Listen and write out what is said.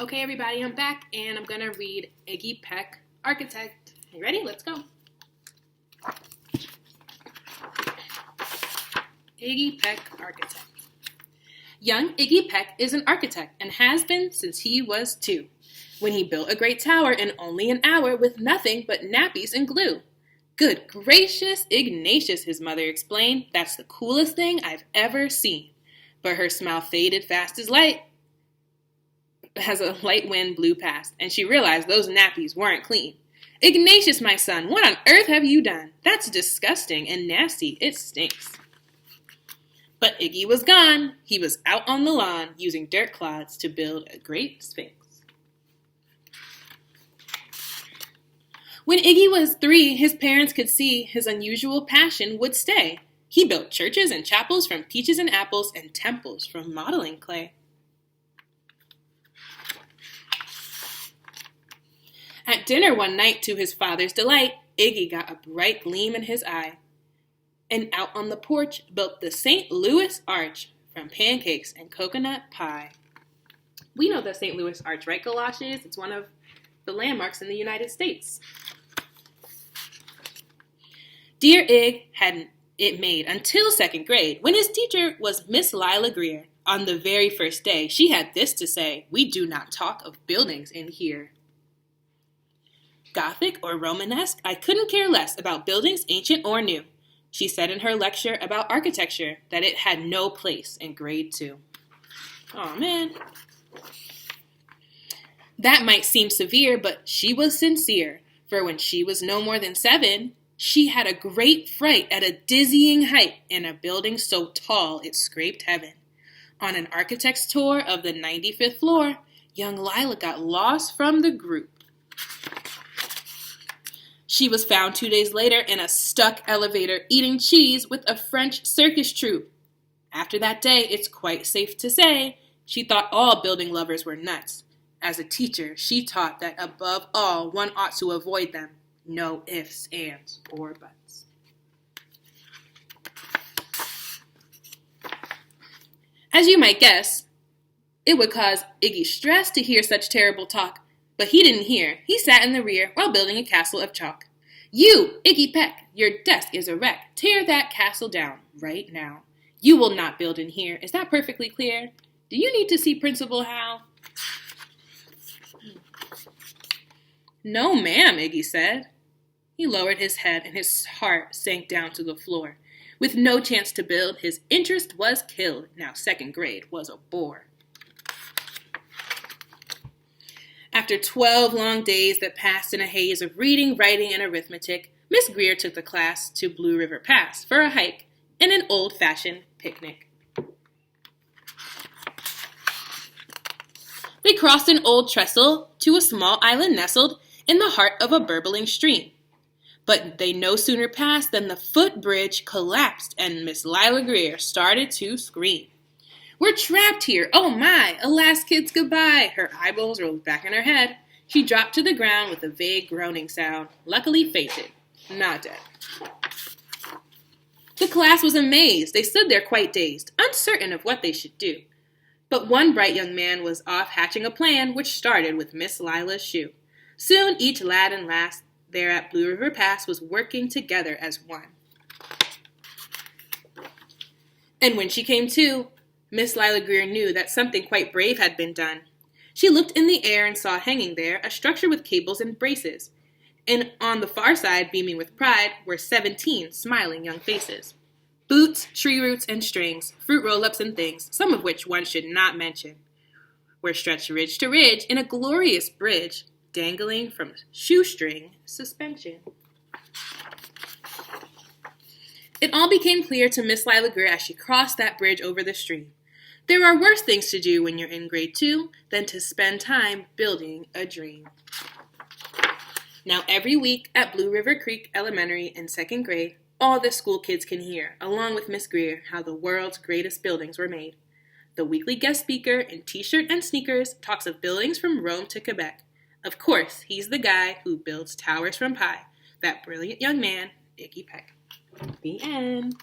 Okay, everybody, I'm back, and I'm going to read Iggy Peck, Architect. You ready? Let's go. Iggy Peck, Architect. Young Iggy Peck is an architect and has been since he was 2, when he built a great tower in only an hour with nothing but nappies and glue. Good gracious, Ignatius, his mother explained. That's the coolest thing I've ever seen. But her smile faded fast as a light wind blew past, and she realized those nappies weren't clean. Ignatius, my son, what on earth have you done? That's disgusting and nasty. It stinks. But Iggy was gone. He was out on the lawn using dirt clods to build a great sphinx. When Iggy was 3, his parents could see his unusual passion would stay. He built churches and chapels from peaches and apples and temples from modeling clay. At dinner one night, to his father's delight, Iggy got a bright gleam in his eye, and out on the porch built the St. Louis Arch from pancakes and coconut pie. We know the St. Louis Arch, right, Galoshes? It's one of the landmarks in the United States. Dear Ig hadn't it made until 2nd grade, when his teacher was Miss Lila Greer. On the very first day, she had this to say: "We do not talk of buildings in here. Gothic or Romanesque, I couldn't care less about buildings ancient or new." She said in her lecture about architecture that it had no place in grade 2. Aw, man. That might seem severe, but she was sincere, for when she was no more than 7, she had a great fright at a dizzying height in a building so tall it scraped heaven. On an architect's tour of the 95th floor, young Lila got lost from the group. She was found 2 days later in a stuck elevator eating cheese with a French circus troupe. After that day, it's quite safe to say, she thought all building lovers were nuts. As a teacher, she taught that above all, one ought to avoid them. No ifs, ands, or buts. As you might guess, it would cause Iggy stress to hear such terrible talk. But he didn't hear. He sat in the rear while building a castle of chalk. "You, Iggy Peck, your desk is a wreck. Tear that castle down right now. You will not build in here. Is that perfectly clear? Do you need to see Principal Hal?" "No, ma'am," Iggy said. He lowered his head and his heart sank down to the floor. With no chance to build, his interest was killed. Now 2nd grade was a bore. After 12 long days that passed in a haze of reading, writing, and arithmetic, Miss Greer took the class to Blue River Pass for a hike and an old-fashioned picnic. They crossed an old trestle to a small island nestled in the heart of a burbling stream. But they no sooner passed than the footbridge collapsed and Miss Lila Greer started to scream. "We're trapped here! Oh my! Alas, kids, goodbye!" Her eyeballs rolled back in her head. She dropped to the ground with a vague groaning sound, luckily fainted, not dead. The class was amazed. They stood there quite dazed, uncertain of what they should do. But one bright young man was off hatching a plan which started with Miss Lila's shoe. Soon each lad and lass there at Blue River Pass was working together as one. And when she came to, Miss Lila Greer knew that something quite brave had been done. She looked in the air and saw hanging there a structure with cables and braces. And on the far side, beaming with pride, were 17 smiling young faces. Boots, tree roots, and strings, fruit roll-ups and things, some of which one should not mention, were stretched ridge to ridge in a glorious bridge, dangling from shoestring suspension. It all became clear to Miss Lila Greer as she crossed that bridge over the stream. There are worse things to do when you're in grade 2 than to spend time building a dream. Now every week at Blue River Creek Elementary in 2nd grade, all the school kids can hear, along with Miss Greer, how the world's greatest buildings were made. The weekly guest speaker in t-shirt and sneakers talks of buildings from Rome to Quebec. Of course, he's the guy who builds towers from pie, that brilliant young man, Iggy Peck. The end.